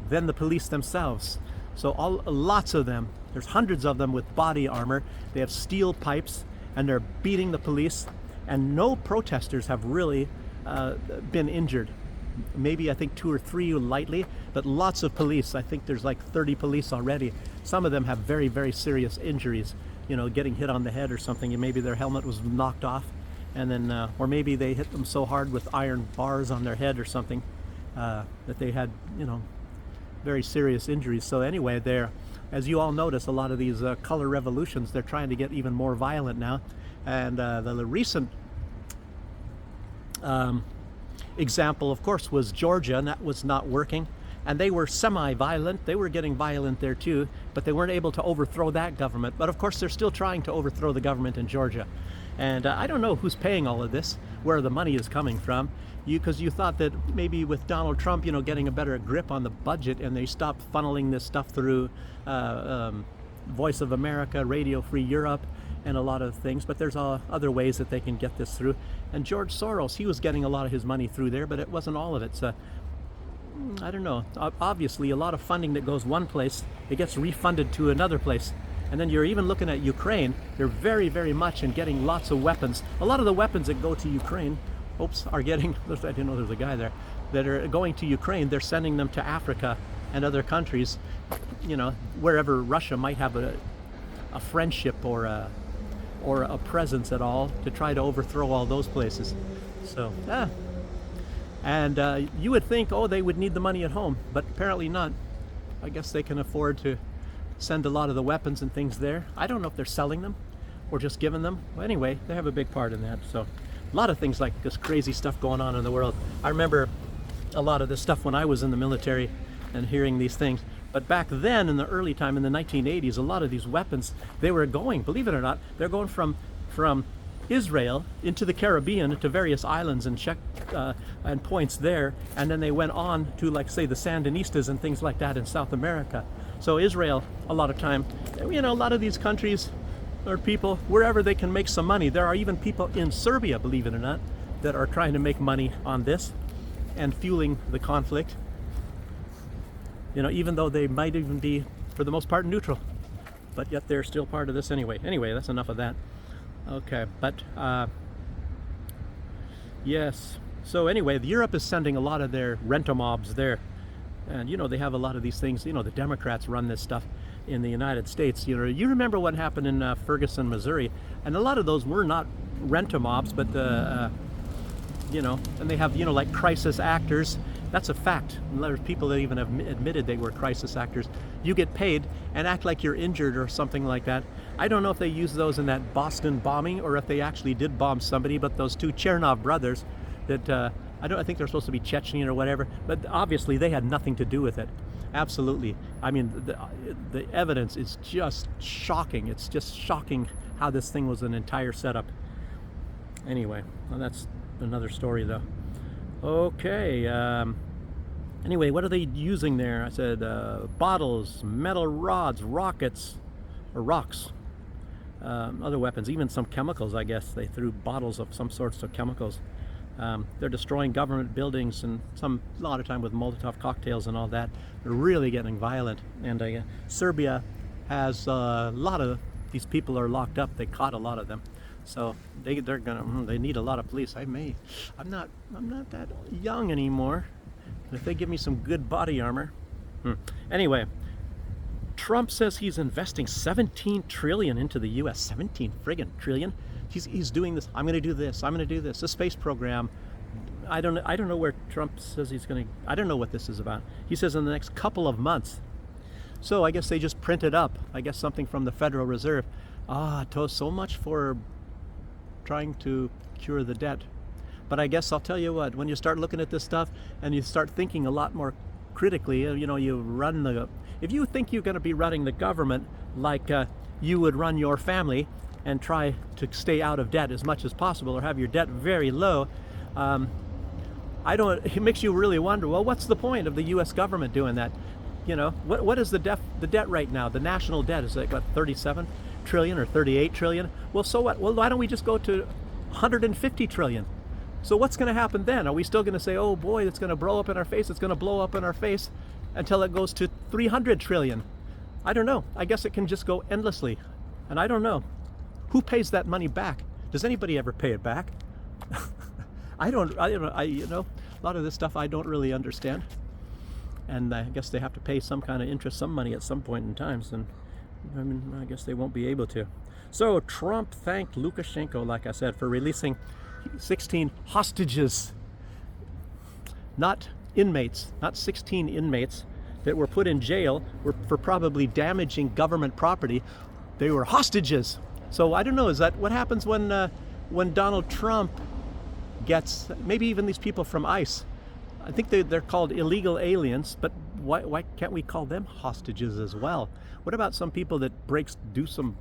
than the police themselves. So lots of them, there's hundreds of them with body armor. They have steel pipes, and they're beating the police, and no protesters have really been injured. Maybe I think 2 or 3 lightly, but lots of police. I think there's like 30 police already. Some of them have very, very serious injuries, you know, getting hit on the head or something, and maybe their helmet was knocked off, and then or maybe they hit them so hard with iron bars on their head or something that they had, you know, very serious injuries. So anyway, as you all notice, a lot of these color revolutions, they're trying to get even more violent now. And the recent example, of course, was Georgia, and that was not working. And they were semi-violent. They were getting violent there too, but they weren't able to overthrow that government. But of course, they're still trying to overthrow the government in Georgia. And I don't know who's paying all of this, where the money is coming from. Because you thought that maybe with Donald Trump, you know, getting a better grip on the budget, and they stopped funneling this stuff through Voice of America, Radio Free Europe, and a lot of things, but there's other ways that they can get this through. And George Soros, he was getting a lot of his money through there, but it wasn't all of it. So I don't know. Obviously, a lot of funding that goes one place, it gets refunded to another place. And then you're even looking at Ukraine. They're very, very much in getting lots of weapons. A lot of the weapons that go to Ukraine, are getting, I didn't know there was a guy there, that are going to Ukraine. They're sending them to Africa and other countries, you know, wherever Russia might have a friendship or a presence at all, to try to overthrow all those places. So, and you would think, oh, they would need the money at home, but apparently not. I guess they can afford to send a lot of the weapons and things there. I don't know if they're selling them or just giving them. Well, anyway, they have a big part in that. So a lot of things like this crazy stuff going on in the world. I remember a lot of this stuff when I was in the military and hearing these things. But back then, in the early time, in the 1980s, a lot of these weapons, they were going, believe it or not, they're going from Israel into the Caribbean to various islands and points there, and then they went on to, like, say, the Sandinistas and things like that in South America. So Israel, a lot of time, you know, a lot of these countries or people, wherever they can make some money. There are even people in Serbia, believe it or not, that are trying to make money on this and fueling the conflict. You know, even though they might even be, for the most part, neutral, but yet they're still part of this anyway. Anyway, that's enough of that. Okay, but yes. So anyway, Europe is sending a lot of their rent-a-mobs there. And, you know, they have a lot of these things. You know, the Democrats run this stuff in the United States. You know, you remember what happened in Ferguson, Missouri, and a lot of those were not rent-a-mobs, but you know, and they have, you know, like crisis actors. That's a fact. There's people that even have admitted they were crisis actors. You get paid and act like you're injured or something like that. I don't know if they used those in that Boston bombing or if they actually did bomb somebody, but those two Chernov brothers that I think they're supposed to be Chechen or whatever, but obviously they had nothing to do with it. Absolutely. I mean, the evidence is just shocking. It's just shocking how this thing was an entire setup. Anyway, well, that's another story though. Okay. Anyway, what are they using there? I said bottles, metal rods, rockets, or rocks, other weapons, even some chemicals, I guess. They threw bottles of some sorts of chemicals. They're destroying government buildings, and a lot of time with Molotov cocktails and all that. They're really getting violent. And Serbia has a lot of these people are locked up. They caught a lot of them, so they need a lot of police. I'm not that young anymore. But if they give me some good body armor, anyway. Trump says he's investing 17 trillion into the U.S. 17 friggin' trillion. He's doing this. I'm going to do this. I'm going to do this. The space program. I don't know where Trump says he's going to. I don't know what this is about. He says in the next couple of months. So I guess they just printed up. I guess something from the Federal Reserve. So much for trying to cure the debt. But I guess I'll tell you what. When you start looking at this stuff and you start thinking a lot more critically, you run the. If you think you're going to be running the government like you would run your family and try to stay out of debt as much as possible or have your debt very low, it makes you really wonder, well, what's the point of the U.S. government doing that? What is the debt right now? The national debt is like, what, 37 trillion or 38 trillion? Well, so what? Well, why don't we just go to 150 trillion? So what's going to happen then? Are we still going to say, oh boy, it's going to blow up in our face, it's going to blow up in our face until it goes to 300 trillion? I don't know. I guess it can just go endlessly. And I don't know. Who pays that money back? Does anybody ever pay it back? I don't know. A lot of this stuff I don't really understand. And I guess they have to pay some kind of interest, some money at some point in time. And I guess they won't be able to. So Trump thanked Lukashenko, like I said, for releasing 16 hostages, not inmates, not 16 inmates that were put in jail for probably damaging government property. They were hostages. So I don't know, is that what happens when Donald Trump gets, maybe even these people from ICE, I think they're called illegal aliens, but why can't we call them hostages as well? What about some people that do some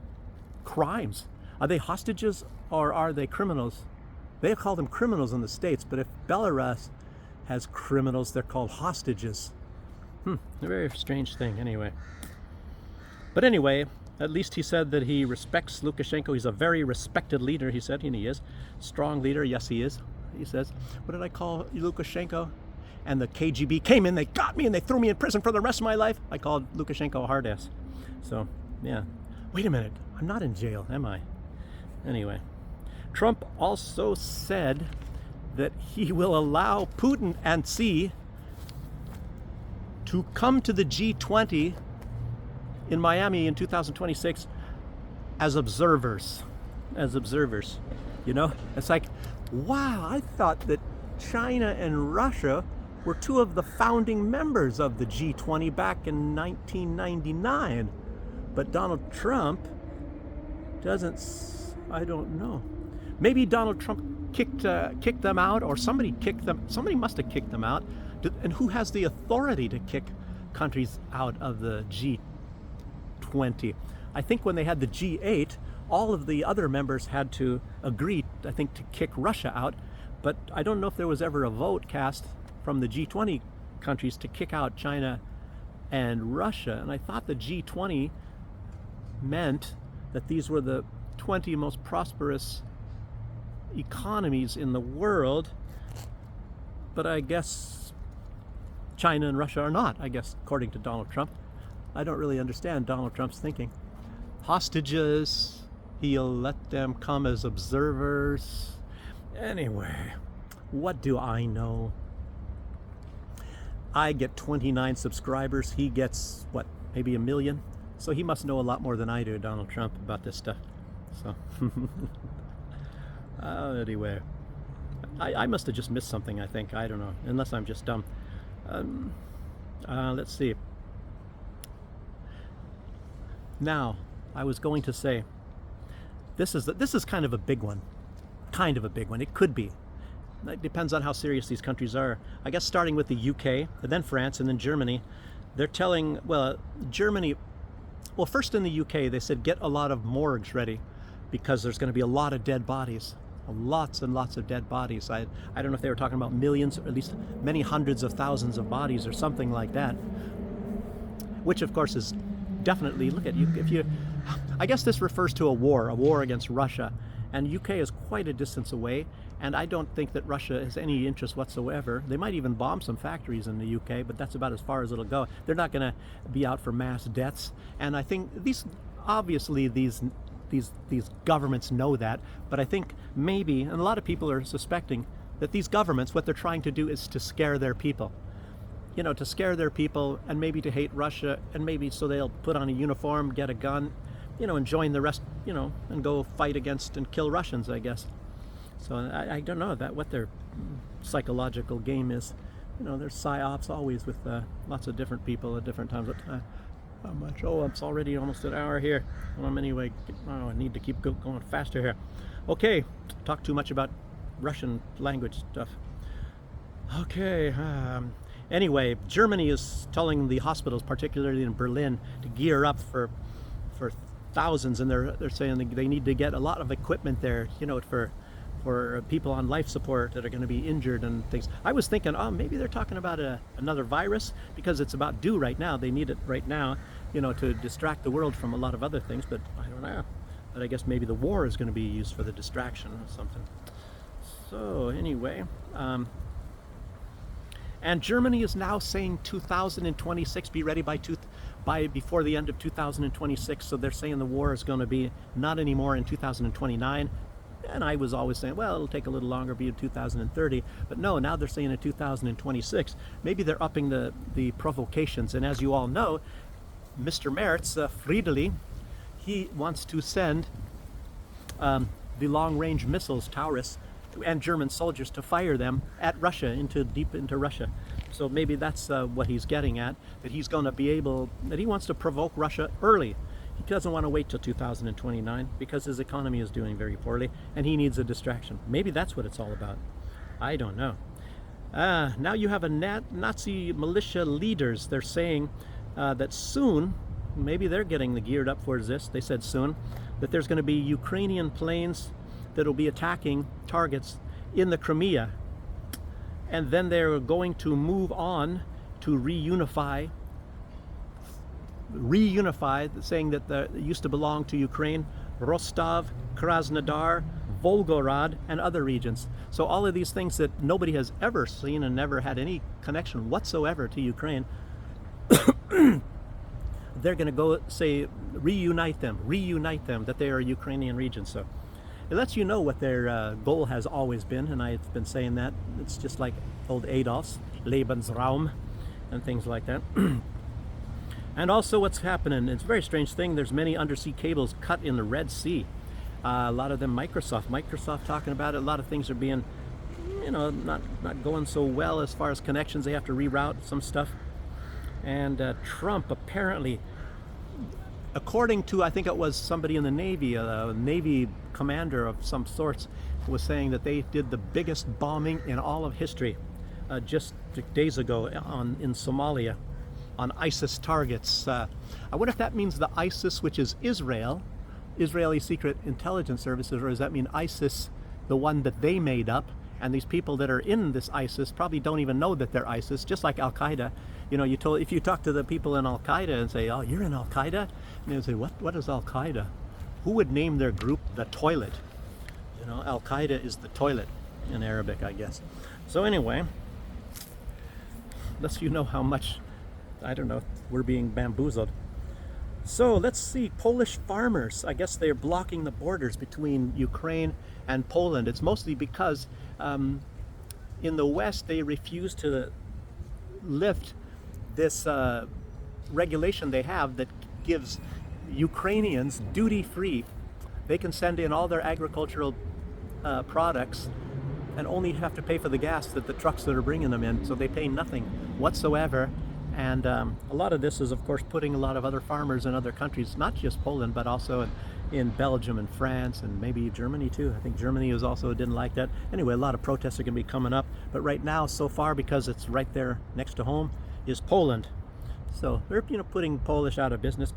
crimes? Are they hostages or are they criminals? They call them criminals in the States, but if Belarus has criminals, they're called hostages. A very strange thing anyway. But anyway, at least he said that he respects Lukashenko. He's a very respected leader, he said, and he is. Strong leader, yes he is. He says, what did I call Lukashenko? And the KGB came in, they got me, and they threw me in prison for the rest of my life. I called Lukashenko a hard ass. So, yeah. Wait a minute, I'm not in jail, am I? Anyway. Trump also said that he will allow Putin and Xi to come to the G20 in Miami in 2026 as observers. It's like, wow, I thought that China and Russia were two of the founding members of the G20 back in 1999. But Donald Trump doesn't, I don't know. Maybe Donald Trump kicked them out, or somebody kicked them. Somebody must have kicked them out. And who has the authority to kick countries out of the G20? I think when they had the G8, all of the other members had to agree, I think, to kick Russia out. But I don't know if there was ever a vote cast from the G20 countries to kick out China and Russia. And I thought the G20 meant that these were the 20 most prosperous economies in the world, but I guess China and Russia are not, I guess, according to Donald Trump. I don't really understand Donald Trump's thinking. Hostages, he'll let them come as observers. Anyway, what do I know? I get 29 subscribers. He gets, what, maybe 1 million? So he must know a lot more than I do, Donald Trump, about this stuff. So, anyway, I must have just missed something, I think. I don't know, unless I'm just dumb. Let's see. Now, I was going to say, this is kind of a big one. Kind of a big one. It could be. It depends on how serious these countries are. I guess starting with the UK, and then France, and then Germany. They're telling, Germany, first in the UK, they said get a lot of morgues ready because there's going to be a lot of dead bodies. Lots and lots of dead bodies. I don't know if they were talking about millions, or at least many hundreds of thousands of bodies or something like that. Which, of course, is definitely, look at you, I guess this refers to a war against Russia. And UK is quite a distance away, and I don't think that Russia has any interest whatsoever. They might even bomb some factories in the UK, but that's about as far as it'll go. They're not going to be out for mass deaths. And I think these governments know that, but I think maybe, and a lot of people are suspecting, that these governments, what they're trying to do is to scare their people. to scare their people and maybe to hate Russia, and maybe so they'll put on a uniform, get a gun, and join the rest, and go fight against and kill Russians, I guess. So I don't know what their psychological game is. There's psyops always with lots of different people at different times. How much? Oh, it's already almost an hour here. Anyway, I need to keep going faster here. Okay, talk too much about Russian language stuff. Okay. Anyway, Germany is telling the hospitals, particularly in Berlin, to gear up for thousands, and they're saying they need to get a lot of equipment there, for people on life support that are going to be injured and things. I was thinking, maybe they're talking about another virus, because it's about due right now. They need it right now, to distract the world from a lot of other things, but I don't know. But I guess maybe the war is going to be used for the distraction or something. So anyway, and Germany is now saying 2026, be ready by before the end of 2026. So they're saying the war is going to be not anymore in 2029. And I was always saying, well, it'll take a little longer, be in 2030. But no, now they're saying in 2026. Maybe they're upping the provocations. And as you all know, Mr. Merz, Friedli, he wants to send the long-range missiles, Taurus, and German soldiers to fire them at Russia, deep into Russia. So maybe that's what he's getting at, that he's going to be able, that he wants to provoke Russia early. He doesn't want to wait till 2029 because his economy is doing very poorly and he needs a distraction. Maybe that's what it's all about. I don't know. Now you have a Nazi militia leaders. They're saying that soon, maybe they're getting geared up for this. They said soon that there's going to be Ukrainian planes that will be attacking targets in the Crimea. And then they're going to move on to reunify, saying that it used to belong to Ukraine, Rostov, Krasnodar, Volgorod, and other regions. So all of these things that nobody has ever seen and never had any connection whatsoever to Ukraine, they're going to go say, reunite them, that they are Ukrainian regions. So it lets you know what their goal has always been, and I've been saying that. It's just like old Adolf's Lebensraum and things like that. And also what's happening, it's a very strange thing, there's many undersea cables cut in the Red Sea. A lot of them Microsoft talking about it. A lot of things are being, not going so well as far as connections. They have to reroute some stuff. And Trump apparently, according to, I think it was somebody in the Navy, a Navy commander of some sorts, was saying that they did the biggest bombing in all of history just days ago in Somalia on ISIS targets. I wonder if that means the ISIS, which is Israeli Secret Intelligence Services, or does that mean ISIS, the one that they made up? And these people that are in this ISIS probably don't even know that they're ISIS, just like Al-Qaeda. If you talk to the people in Al-Qaeda and say, oh, you're in Al-Qaeda? And they say, what is Al-Qaeda? Who would name their group the toilet? Al-Qaeda is the toilet in Arabic, I guess. So anyway, lets you know how much, I don't know, we're being bamboozled. So let's see, Polish farmers, I guess they're blocking the borders between Ukraine and Poland. It's mostly because in the West they refuse to lift this regulation they have that gives Ukrainians duty-free. They can send in all their agricultural products and only have to pay for the gas that the trucks that are bringing them in, so they pay nothing whatsoever. And a lot of this is, of course, putting a lot of other farmers in other countries, not just Poland, but also in Belgium and France and maybe Germany too. I think Germany didn't like that. Anyway, a lot of protests are going to be coming up. But right now, so far, because it's right there next to home, is Poland. So they're putting Polish out of business.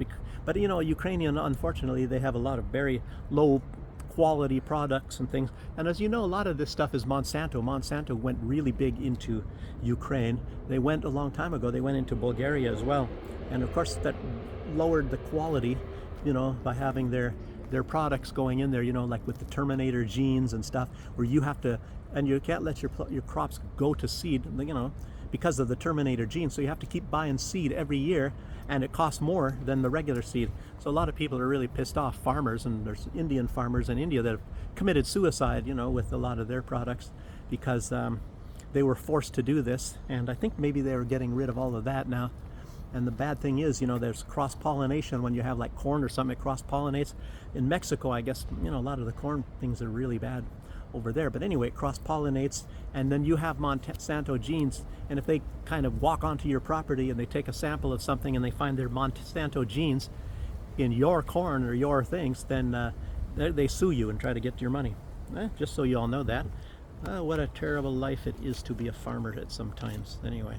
But Ukrainian, unfortunately, they have a lot of very low quality products and things. And as you know, a lot of this stuff is Monsanto. Monsanto went really big into Ukraine. They went a long time ago. They went into Bulgaria as well. And of course, that lowered the quality, by having their products going in there, like with the Terminator genes and stuff, where you have to, and you can't let your crops go to seed, because of the Terminator gene. So you have to keep buying seed every year, and it costs more than the regular seed. So a lot of people are really pissed off, farmers, and there's Indian farmers in India that have committed suicide, with a lot of their products, because they were forced to do this, and I think maybe they were getting rid of all of that now. And the bad thing is, there's cross-pollination when you have like corn or something. It cross-pollinates. In Mexico, I guess, a lot of the corn things are really bad over there. But anyway, it cross-pollinates, and then you have Monsanto genes, and if they kind of walk onto your property and they take a sample of something and they find their Monsanto genes in your corn or your things, then they sue you and try to get your money. Just so you all know that. What a terrible life it is to be a farmer at sometimes. Anyway.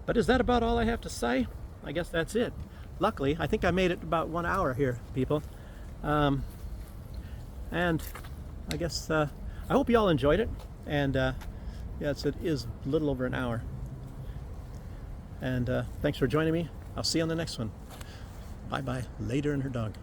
But is that about all I have to say? I guess that's it. Luckily, I think I made it about 1 hour here, people. And I guess I hope you all enjoyed it. And yes, it is a little over an hour. And thanks for joining me. I'll see you on the next one. Bye-bye. Later and her dog.